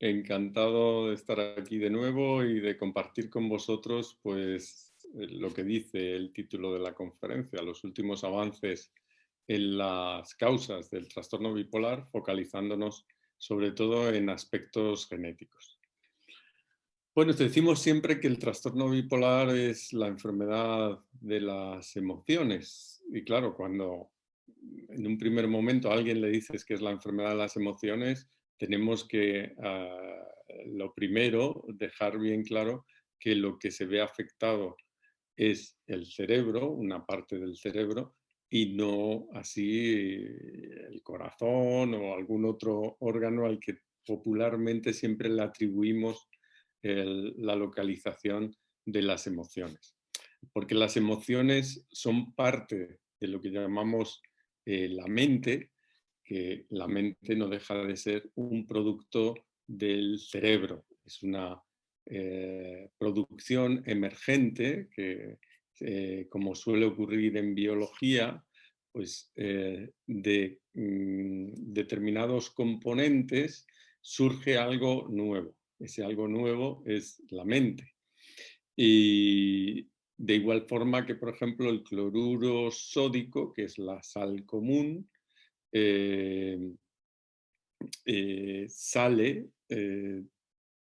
Encantado de estar aquí de nuevo y de compartir con vosotros, pues, lo que dice el título de la conferencia, los últimos avances en las causas del trastorno bipolar, focalizándonos sobre todo en aspectos genéticos. Bueno, decimos siempre que el trastorno bipolar es la enfermedad de las emociones. Y claro, cuando en un primer momento a alguien le dices que es la enfermedad de las emociones, tenemos que, lo primero, dejar bien claro que lo que se ve afectado es el cerebro, una parte del cerebro, y no así el corazón o algún otro órgano al que popularmente siempre le atribuimos la localización de las emociones. Porque las emociones son parte de lo que llamamos la mente, que la mente no deja de ser un producto del cerebro. Es una producción emergente que, como suele ocurrir en biología, pues de determinados componentes surge algo nuevo. Ese algo nuevo es la mente. Y de igual forma que, por ejemplo, el cloruro sódico, que es la sal común, eh, sale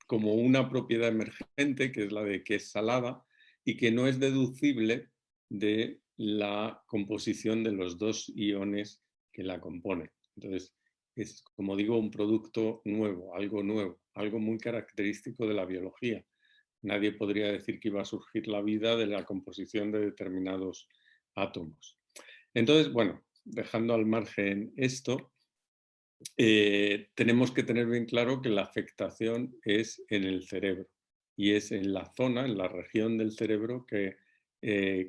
como una propiedad emergente, que es la de que es salada y que no es deducible de la composición de los dos iones que la componen. Entonces, es, como digo, un producto nuevo, algo muy característico de la biología. Nadie podría decir que iba a surgir la vida de la composición de determinados átomos. Entonces, bueno, dejando al margen esto, tenemos que tener bien claro que la afectación es en el cerebro y es en la zona, en la región del cerebro que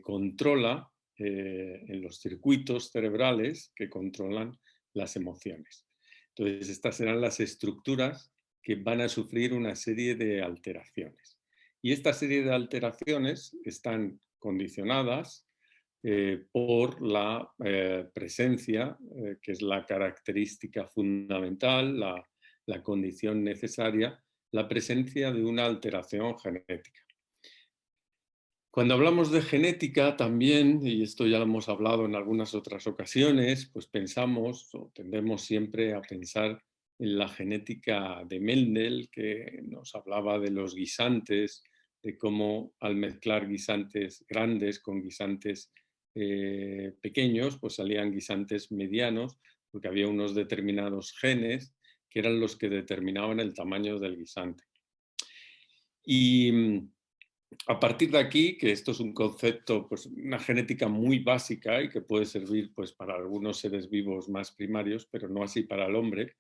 controla, en los circuitos cerebrales que controlan las emociones. Entonces, estas serán las estructuras que van a sufrir una serie de alteraciones. Y esta serie de alteraciones están condicionadas por la presencia, que es la característica fundamental, la condición necesaria, la presencia de una alteración genética. Cuando hablamos de genética también, y esto ya lo hemos hablado en algunas otras ocasiones, pues pensamos o tendemos siempre a pensar en la genética de Mendel, que nos hablaba de los guisantes, de cómo al mezclar guisantes grandes con guisantes pequeños, pues salían guisantes medianos, porque había unos determinados genes que eran los que determinaban el tamaño del guisante. Y a partir de aquí, que esto es un concepto, pues una genética muy básica y que puede servir pues, para algunos seres vivos más primarios, pero no así para el hombre,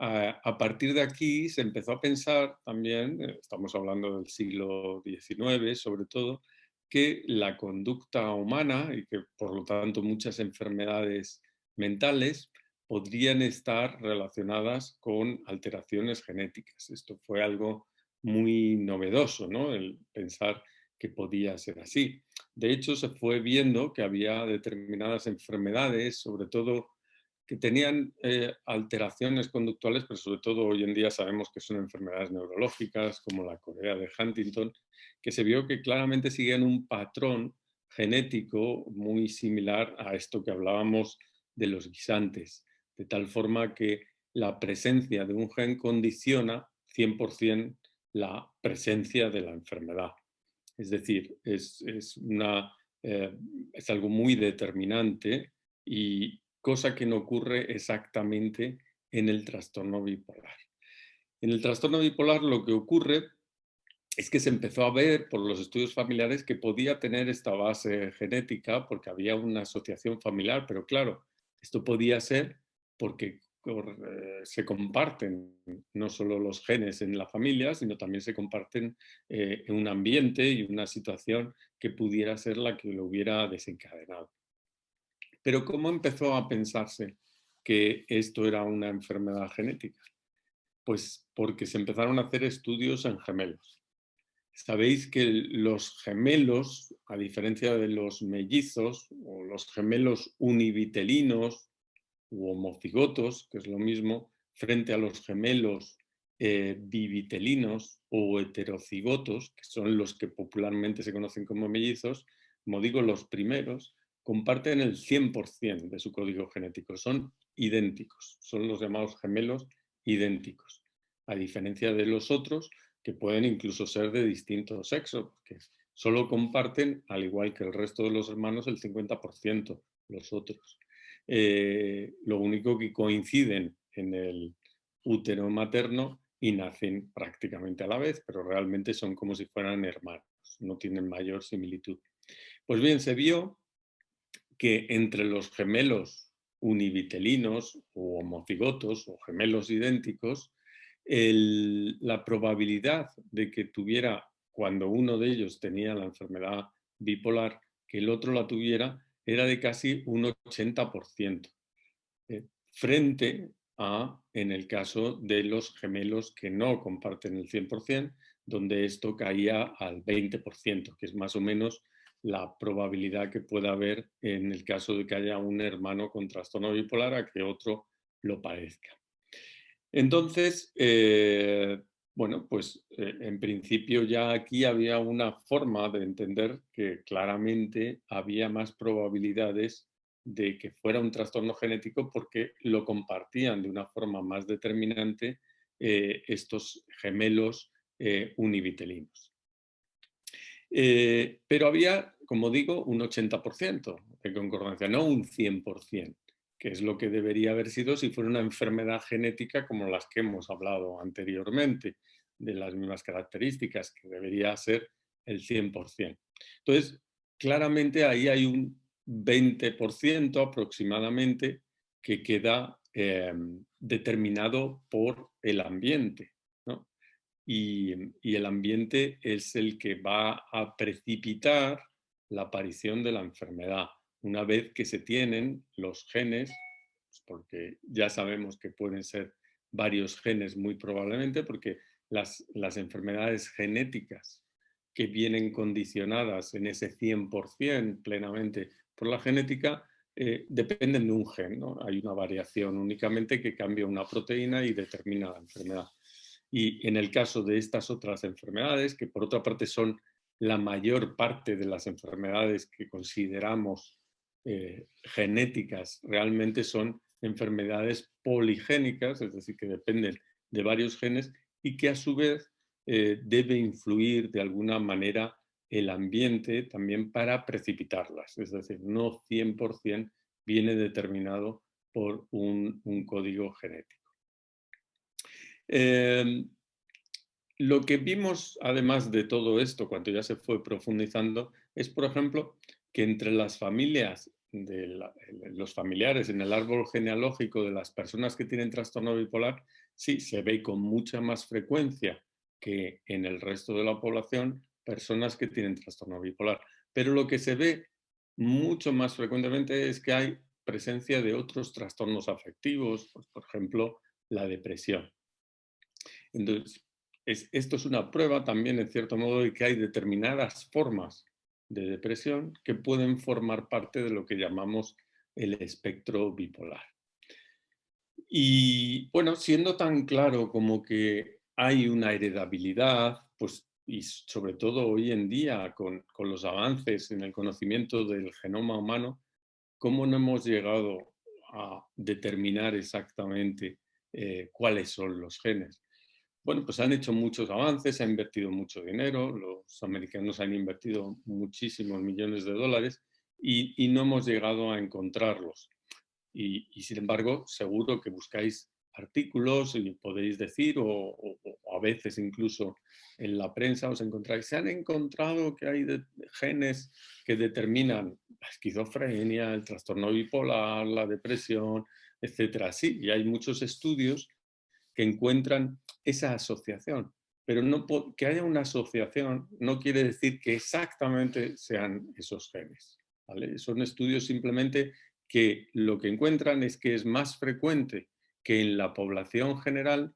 a partir de aquí se empezó a pensar también, estamos hablando del siglo XIX sobre todo, que la conducta humana y que por lo tanto muchas enfermedades mentales podrían estar relacionadas con alteraciones genéticas. Esto fue algo muy novedoso, ¿no? El pensar que podía ser así. De hecho, se fue viendo que había determinadas enfermedades, sobre todo que tenían alteraciones conductuales, pero sobre todo hoy en día sabemos que son enfermedades neurológicas, como la corea de Huntington, que se vio que claramente siguen un patrón genético muy similar a esto que hablábamos de los guisantes, de tal forma que la presencia de un gen condiciona 100% la presencia de la enfermedad. Es decir, es algo muy determinante y cosa que no ocurre exactamente en el trastorno bipolar. En el trastorno bipolar lo que ocurre es que se empezó a ver por los estudios familiares que podía tener esta base genética porque había una asociación familiar, pero claro, esto podía ser porque se comparten no solo los genes en la familia, sino también se comparten en un ambiente y una situación que pudiera ser la que lo hubiera desencadenado. Pero ¿cómo empezó a pensarse que esto era una enfermedad genética? Pues porque se empezaron a hacer estudios en gemelos. Sabéis que los gemelos, a diferencia de los mellizos o los gemelos univitelinos u homocigotos, que es lo mismo, frente a los gemelos bivitelinos o heterocigotos, que son los que popularmente se conocen como mellizos, como digo, los primeros, comparten el 100% de su código genético, son idénticos, son los llamados gemelos idénticos, a diferencia de los otros que pueden incluso ser de distinto sexo, porque solo comparten, al igual que el resto de los hermanos, el 50%, los otros. Lo único que coinciden en el útero materno y nacen prácticamente a la vez, pero realmente son como si fueran hermanos, no tienen mayor similitud. Pues bien, se vio que entre los gemelos univitelinos o homocigotos o gemelos idénticos, la probabilidad de que tuviera, cuando uno de ellos tenía la enfermedad bipolar, que el otro la tuviera, era de casi un 80%, frente a, en el caso de los gemelos que no comparten el 100%, donde esto caía al 20%, que es más o menos la probabilidad que pueda haber en el caso de que haya un hermano con trastorno bipolar a que otro lo padezca. Entonces, bueno, pues en principio ya aquí había una forma de entender que claramente había más probabilidades de que fuera un trastorno genético porque lo compartían de una forma más determinante estos gemelos univitelinos. Pero había, como digo, un 80% de concordancia, no un 100%, que es lo que debería haber sido si fuera una enfermedad genética como las que hemos hablado anteriormente, de las mismas características, que debería ser el 100%. Entonces, claramente ahí hay un 20% aproximadamente que queda determinado por el ambiente, ¿no? Y el ambiente es el que va a precipitar la aparición de la enfermedad. Una vez que se tienen los genes, pues porque ya sabemos que pueden ser varios genes muy probablemente, porque las enfermedades genéticas que vienen condicionadas en ese 100% plenamente por la genética, dependen de un gen, ¿no? Hay una variación únicamente que cambia una proteína y determina la enfermedad. Y en el caso de estas otras enfermedades, que por otra parte son la mayor parte de las enfermedades que consideramos genéticas, realmente son enfermedades poligénicas, es decir, que dependen de varios genes y que a su vez debe influir de alguna manera el ambiente también para precipitarlas. Es decir, no 100% viene determinado por un código genético. Lo que vimos, además de todo esto, cuando ya se fue profundizando, es, por ejemplo, que entre las familias, los familiares en el árbol genealógico de las personas que tienen trastorno bipolar, sí, se ve con mucha más frecuencia que en el resto de la población personas que tienen trastorno bipolar. Pero lo que se ve mucho más frecuentemente es que hay presencia de otros trastornos afectivos, pues, por ejemplo, la depresión. Entonces, esto es una prueba también, en cierto modo, de que hay determinadas formas de depresión que pueden formar parte de lo que llamamos el espectro bipolar. Y bueno, siendo tan claro como que hay una heredabilidad, pues, y sobre todo hoy en día con los avances en el conocimiento del genoma humano, ¿cómo no hemos llegado a determinar exactamente cuáles son los genes? Bueno, pues han hecho muchos avances, se ha invertido mucho dinero, los americanos han invertido muchísimos millones de dólares y no hemos llegado a encontrarlos. Y sin embargo, seguro que buscáis artículos y podéis decir, o a veces incluso en la prensa os encontráis, se han encontrado que hay genes que determinan la esquizofrenia, el trastorno bipolar, la depresión, etcétera. Sí, y hay muchos estudios que encuentran esa asociación. Pero no, que haya una asociación no quiere decir que exactamente sean esos genes, ¿vale? Son estudios simplemente que lo que encuentran es que es más frecuente que en la población general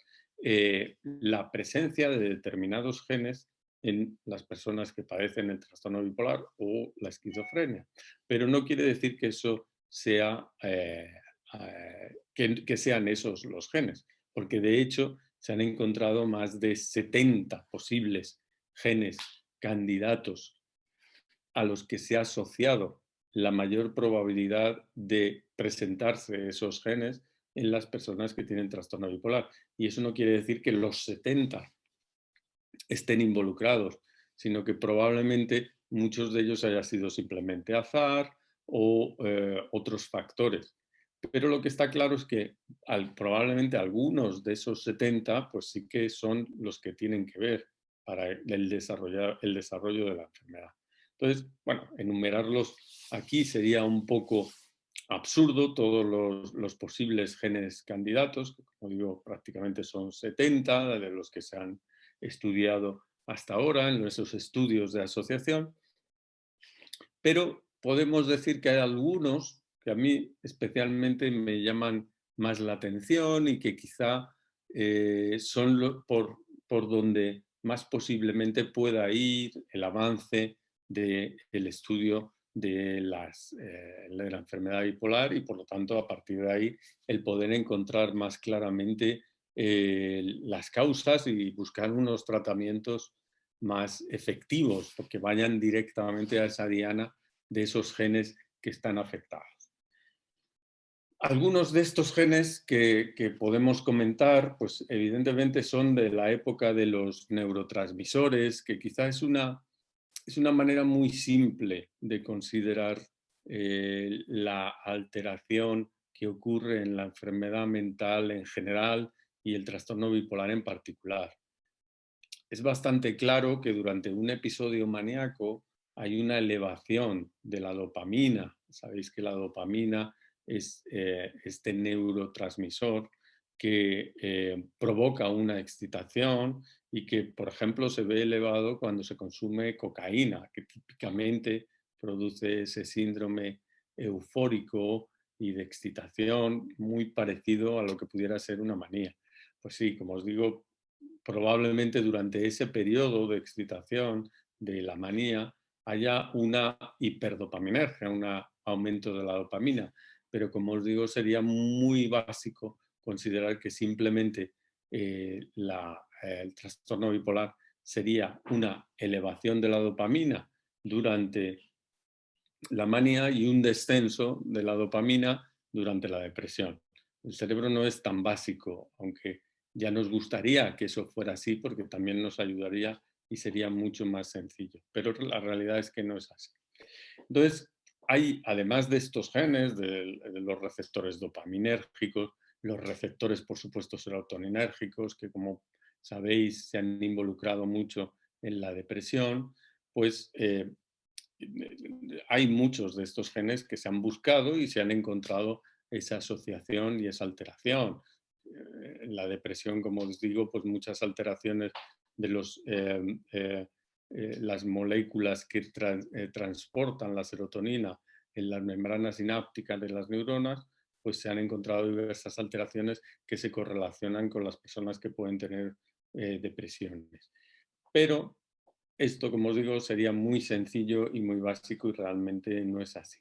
la presencia de determinados genes en las personas que padecen el trastorno bipolar o la esquizofrenia. Pero no quiere decir que eso sea, que sean esos los genes, porque de hecho se han encontrado más de 70 posibles genes candidatos a los que se ha asociado la mayor probabilidad de presentarse esos genes en las personas que tienen trastorno bipolar. Y eso no quiere decir que los 70 estén involucrados, sino que probablemente muchos de ellos haya sido simplemente azar o otros factores. Pero lo que está claro es que probablemente algunos de esos 70 pues sí que son los que tienen que ver para el desarrollo de la enfermedad. Entonces, bueno, enumerarlos aquí sería un poco absurdo, todos los posibles genes candidatos, que como digo, prácticamente son 70 de los que se han estudiado hasta ahora en esos estudios de asociación, pero podemos decir que hay algunos que a mí especialmente me llaman más la atención y que quizá son por donde más posiblemente pueda ir el avance del estudio de la enfermedad bipolar y por lo tanto a partir de ahí el poder encontrar más claramente las causas y buscar unos tratamientos más efectivos, porque vayan directamente a esa diana de esos genes que están afectados. Algunos de estos genes que podemos comentar, pues evidentemente son de la época de los neurotransmisores, que quizás es una manera muy simple de considerar la alteración que ocurre en la enfermedad mental en general y el trastorno bipolar en particular. Es bastante claro que durante un episodio maníaco hay una elevación de la dopamina. Sabéis que la dopamina es este neurotransmisor que provoca una excitación y que, por ejemplo, se ve elevado cuando se consume cocaína, que típicamente produce ese síndrome eufórico y de excitación muy parecido a lo que pudiera ser una manía. Pues sí, como os digo, probablemente durante ese periodo de excitación de la manía haya una hiperdopaminergia, un aumento de la dopamina. Pero como os digo, sería muy básico considerar que simplemente el trastorno bipolar sería una elevación de la dopamina durante la manía y un descenso de la dopamina durante la depresión. El cerebro no es tan básico, aunque ya nos gustaría que eso fuera así porque también nos ayudaría y sería mucho más sencillo. Pero la realidad es que no es así. Entonces, hay, además de estos genes, de los receptores dopaminérgicos, los receptores, por supuesto, serotoninérgicos, que como sabéis se han involucrado mucho en la depresión, pues hay muchos de estos genes que se han buscado y se han encontrado esa asociación y esa alteración. En la depresión, como os digo, pues muchas alteraciones de las moléculas que transportan la serotonina en las membranas sinápticas de las neuronas, pues se han encontrado diversas alteraciones que se correlacionan con las personas que pueden tener depresiones. Pero esto, como os digo, sería muy sencillo y muy básico y realmente no es así.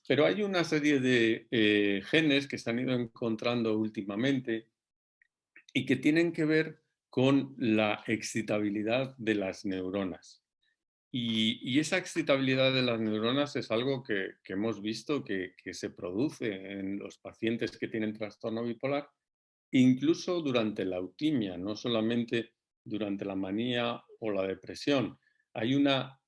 Pero hay una serie de genes que se han ido encontrando últimamente y que tienen que ver con la excitabilidad de las neuronas. Y esa excitabilidad de las neuronas es algo que hemos visto que se produce en los pacientes que tienen trastorno bipolar, incluso durante la eutimia, no solamente durante la manía o la depresión. Hay una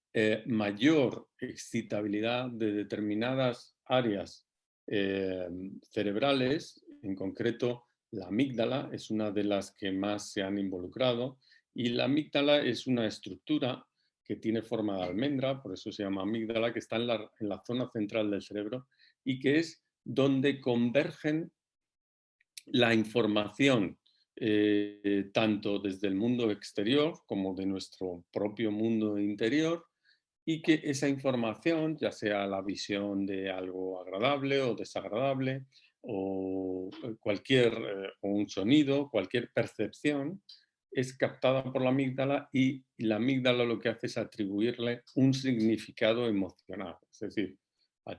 mayor excitabilidad de determinadas áreas cerebrales, en concreto la amígdala es una de las que más se han involucrado y la amígdala es una estructura que tiene forma de almendra, por eso se llama amígdala, que está en la zona central del cerebro y que es donde convergen la información, tanto desde el mundo exterior como de nuestro propio mundo interior, y que esa información, ya sea la visión de algo agradable o desagradable, o o un sonido, cualquier percepción, es captada por la amígdala y la amígdala lo que hace es atribuirle un significado emocional. Es decir,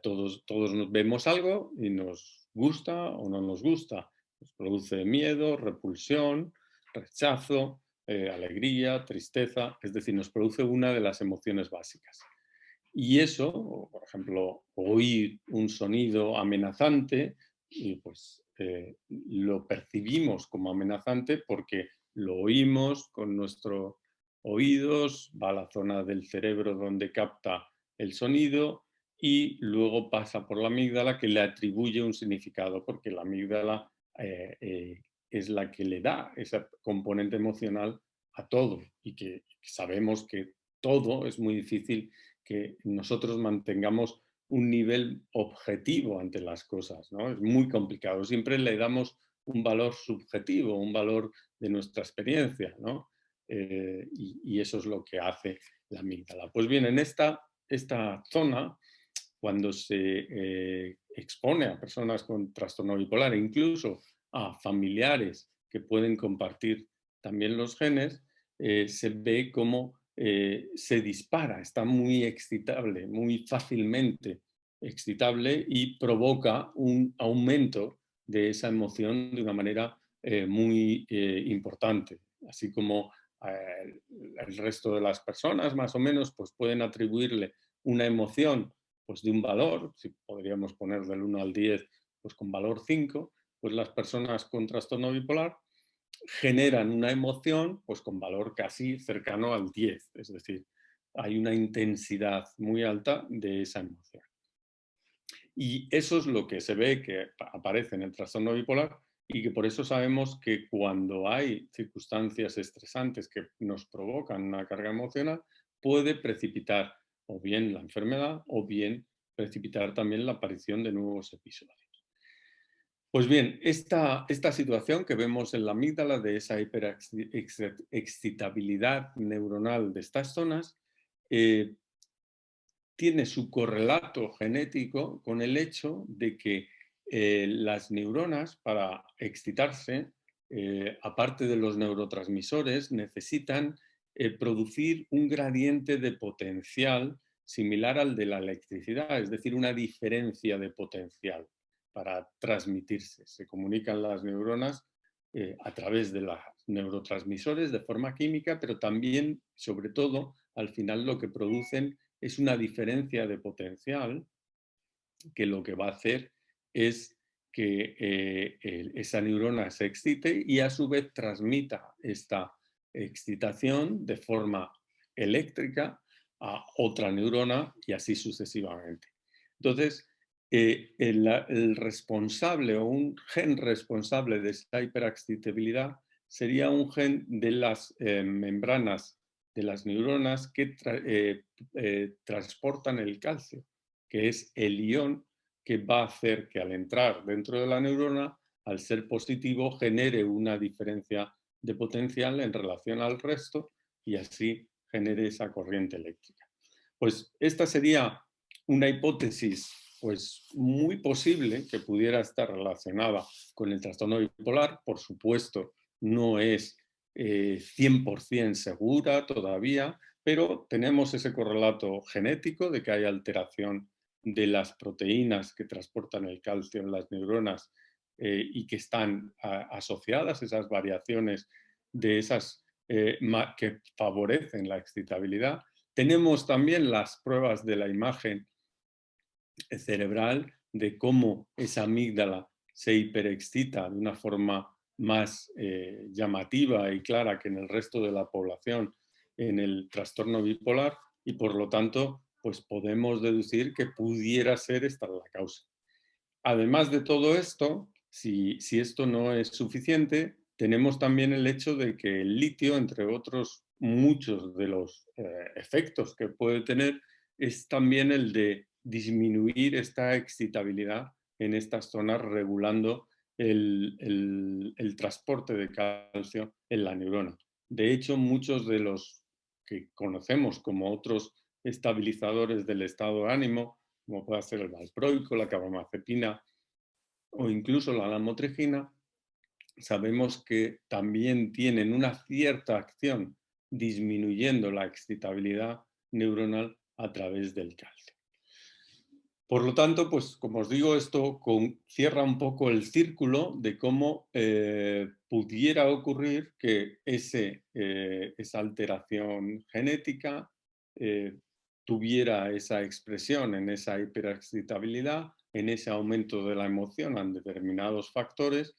todos nos vemos algo y nos gusta o no nos gusta. Nos produce miedo, repulsión, rechazo, alegría, tristeza, es decir, nos produce una de las emociones básicas. Y eso, por ejemplo, oír un sonido amenazante, y pues lo percibimos como amenazante porque lo oímos con nuestros oídos, va a la zona del cerebro donde capta el sonido y luego pasa por la amígdala que le atribuye un significado, porque la amígdala es la que le da ese componente emocional a todo y que sabemos que todo es muy difícil que nosotros mantengamos un nivel objetivo ante las cosas, ¿no? Es muy complicado. Siempre le damos un valor subjetivo, un valor de nuestra experiencia, ¿no? Y eso es lo que hace la amígdala. Pues bien, en esta zona, cuando se expone a personas con trastorno bipolar e incluso a familiares que pueden compartir también los genes, se ve como se dispara, está muy excitable, muy fácilmente excitable y provoca un aumento de esa emoción de una manera muy importante. Así como el resto de las personas, más o menos, pues pueden atribuirle una emoción pues de un valor, si podríamos poner del 1 al 10, pues con valor 5, pues las personas con trastorno bipolar generan una emoción pues con valor casi cercano al 10, es decir, hay una intensidad muy alta de esa emoción. Y eso es lo que se ve que aparece en el trastorno bipolar y que por eso sabemos que cuando hay circunstancias estresantes que nos provocan una carga emocional, puede precipitar o bien la enfermedad o bien precipitar también la aparición de nuevos episodios. Pues bien, esta situación que vemos en la amígdala de esa hiperexcitabilidad neuronal de estas zonas eh, tiene su correlato genético con el hecho de que las neuronas para excitarse, aparte de los neurotransmisores, necesitan producir un gradiente de potencial similar al de la electricidad, es decir, una diferencia de potencial para transmitirse. Se comunican las neuronas a través de los neurotransmisores de forma química, pero también, sobre todo, al final lo que producen es una diferencia de potencial que lo que va a hacer es que esa neurona se excite y a su vez transmita esta excitación de forma eléctrica a otra neurona y así sucesivamente. Entonces, el responsable o un gen responsable de esta hiperexcitabilidad sería un gen de las membranas de las neuronas que transportan el calcio, que es el ion que va a hacer que al entrar dentro de la neurona, al ser positivo, genere una diferencia de potencial en relación al resto y así genere esa corriente eléctrica. Pues esta sería una hipótesis pues muy posible que pudiera estar relacionada con el trastorno bipolar. Por supuesto, no es 100% segura todavía, pero tenemos ese correlato genético de que hay alteración de las proteínas que transportan el calcio en las neuronas y que están asociadas, esas variaciones de esas que favorecen la excitabilidad. Tenemos también las pruebas de la imagen cerebral de cómo esa amígdala se hiperexcita de una forma más llamativa y clara que en el resto de la población en el trastorno bipolar y por lo tanto pues podemos deducir que pudiera ser esta la causa. Además de todo esto, si esto no es suficiente, tenemos también el hecho de que el litio, entre otros muchos de los efectos que puede tener, es también el de disminuir esta excitabilidad en estas zonas, regulando el transporte de calcio en la neurona. De hecho, muchos de los que conocemos como otros estabilizadores del estado de ánimo, como puede ser el valproico, la carbamazepina o incluso la lamotrigina, sabemos que también tienen una cierta acción disminuyendo la excitabilidad neuronal a través del calcio. Por lo tanto, pues como os digo, esto cierra un poco el círculo de cómo pudiera ocurrir que esa alteración genética eh, tuviera esa expresión en esa hiperexcitabilidad, en ese aumento de la emoción en determinados factores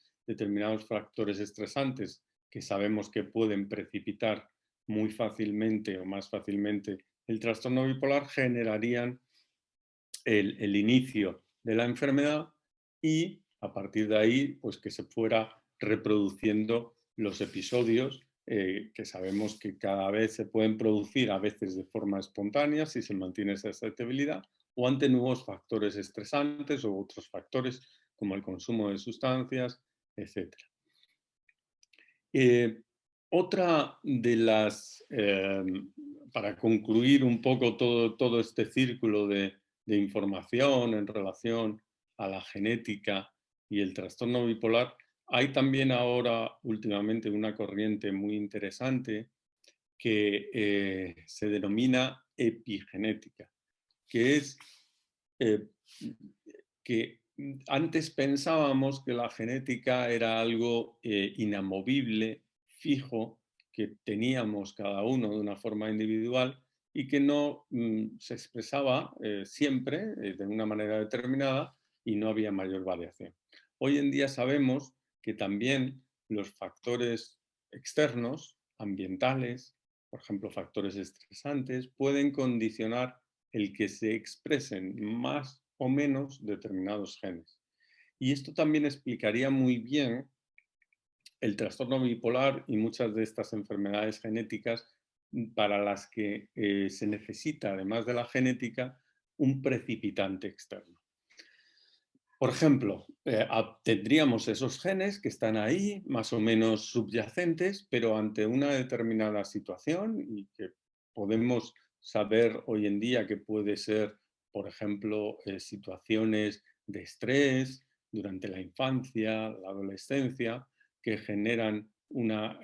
estresantes que sabemos que pueden precipitar muy fácilmente o más fácilmente el trastorno bipolar, generarían el inicio de la enfermedad y a partir de ahí, pues que se fuera reproduciendo los episodios que sabemos que cada vez se pueden producir, a veces de forma espontánea, si se mantiene esa estabilidad, o ante nuevos factores estresantes o otros factores como el consumo de sustancias, etcétera. Eh, otra de las, para concluir un poco todo este círculo de información en relación a la genética y el trastorno bipolar, hay también ahora últimamente una corriente muy interesante que se denomina epigenética, que es eh, que antes pensábamos que la genética era algo inamovible, fijo, que teníamos cada uno de una forma individual y que no se expresaba siempre de una manera determinada y no había mayor variación. Hoy en día sabemos que también los factores externos, ambientales, por ejemplo, factores estresantes, pueden condicionar el que se expresen más o menos determinados genes. Y esto también explicaría muy bien el trastorno bipolar y muchas de estas enfermedades genéticas para las que se necesita, además de la genética, un precipitante externo. Por ejemplo, tendríamos esos genes que están ahí, más o menos subyacentes, pero ante una determinada situación y que podemos saber hoy en día que puede ser, por ejemplo, situaciones de estrés durante la infancia, la adolescencia, que generan una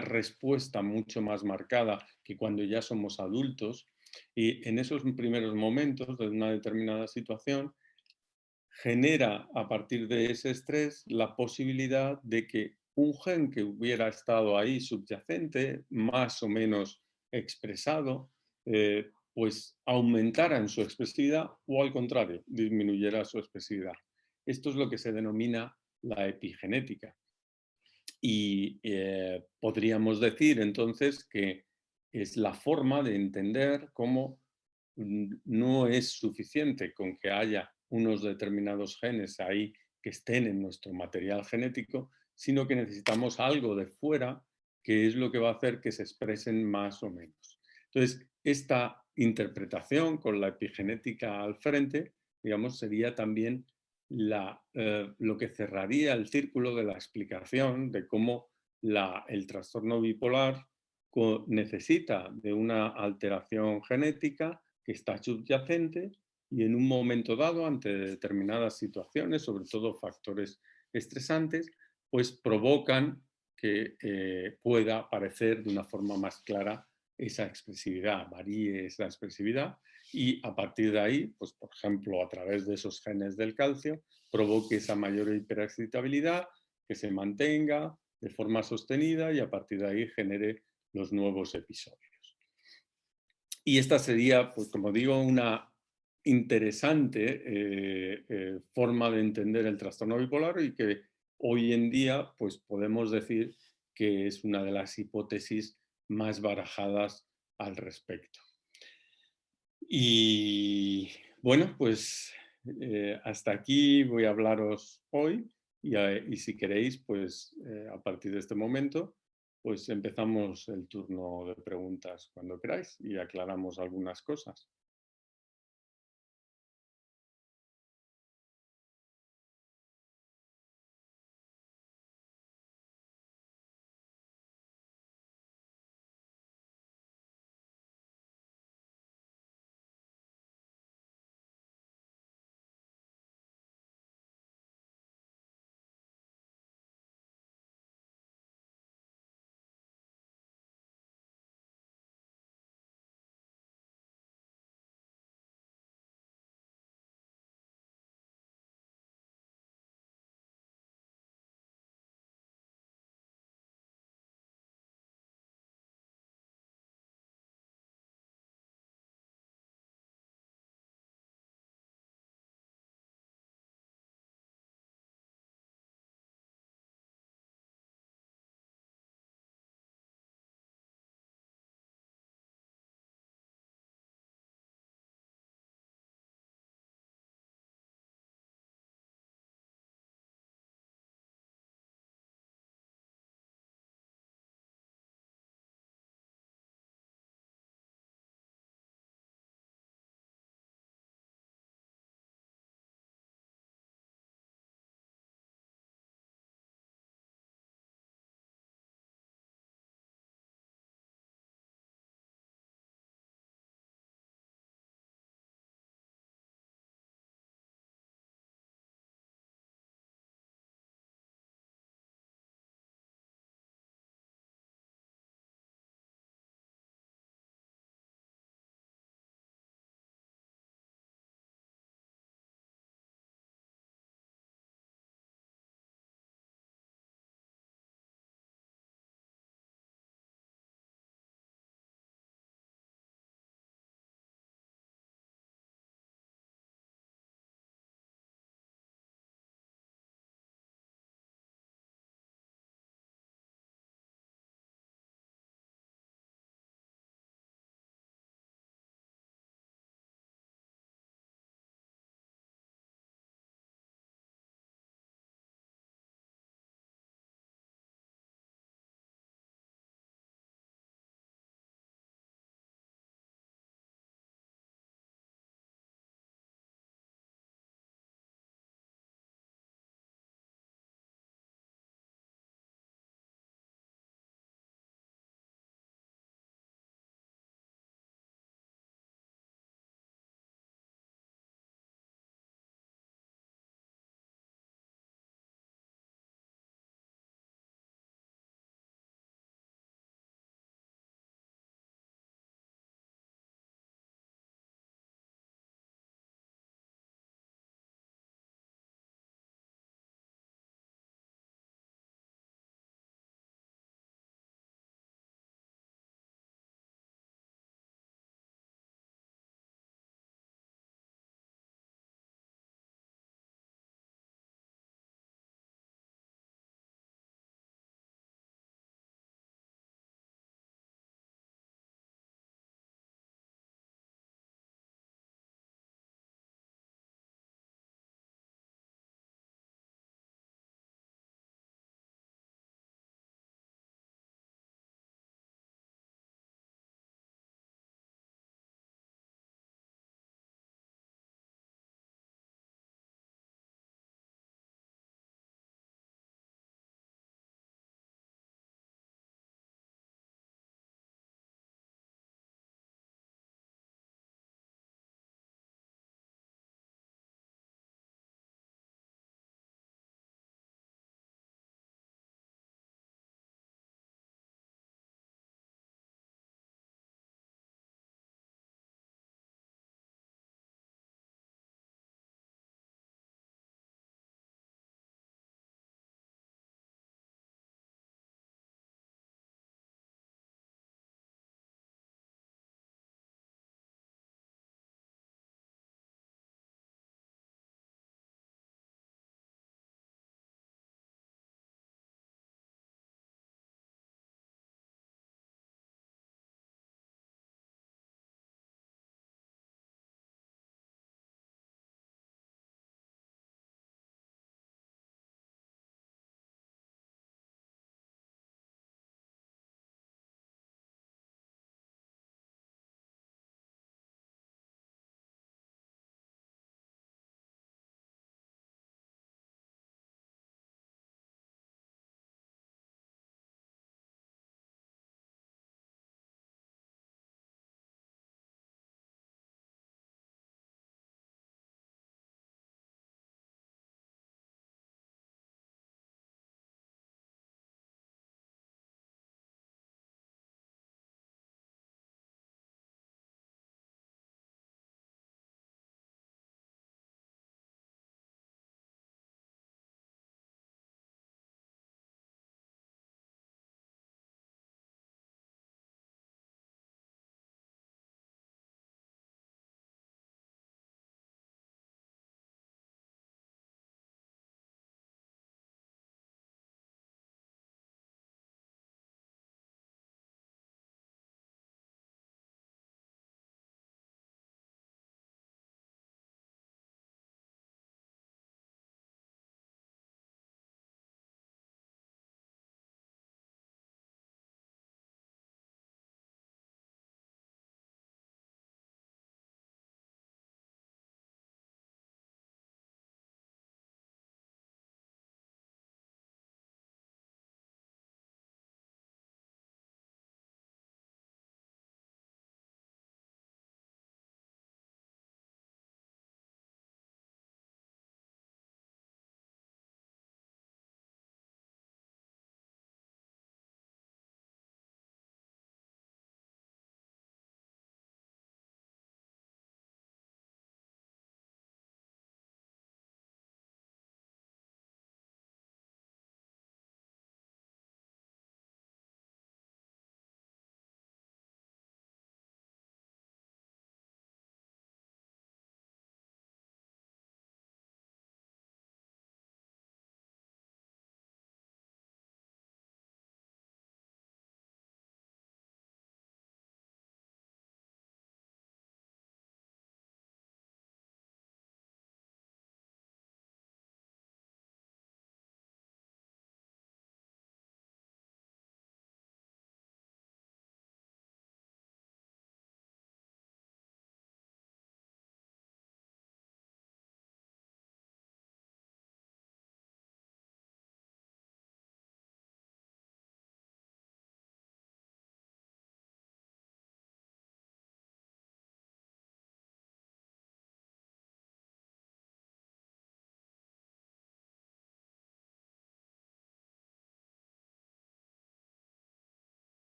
respuesta mucho más marcada que cuando ya somos adultos. Y en esos primeros momentos de una determinada situación, genera a partir de ese estrés la posibilidad de que un gen que hubiera estado ahí subyacente, más o menos expresado, pues aumentara en su expresividad o al contrario, disminuyera su expresividad. Esto es lo que se denomina la epigenética. Y podríamos decir entonces que es la forma de entender cómo no es suficiente con que haya unos determinados genes ahí que estén en nuestro material genético, sino que necesitamos algo de fuera que es lo que va a hacer que se expresen más o menos. Entonces, esta interpretación con la epigenética al frente, digamos, sería también lo que cerraría el círculo de la explicación de cómo el trastorno bipolar necesita de una alteración genética que está subyacente y en un momento dado, ante determinadas situaciones, sobre todo factores estresantes, pues provocan que pueda aparecer de una forma más clara esa expresividad, varíe esa expresividad y a partir de ahí, pues por ejemplo, a través de esos genes del calcio, provoque esa mayor hiperexcitabilidad, que se mantenga de forma sostenida y a partir de ahí genere los nuevos episodios. Y esta sería, pues como digo, una interesante forma de entender el trastorno bipolar y que hoy en día pues podemos decir que es una de las hipótesis más barajadas al respecto. Y bueno, pues hasta aquí voy a hablaros hoy y si queréis, pues a partir de este momento, pues empezamos el turno de preguntas cuando queráis y aclaramos algunas cosas.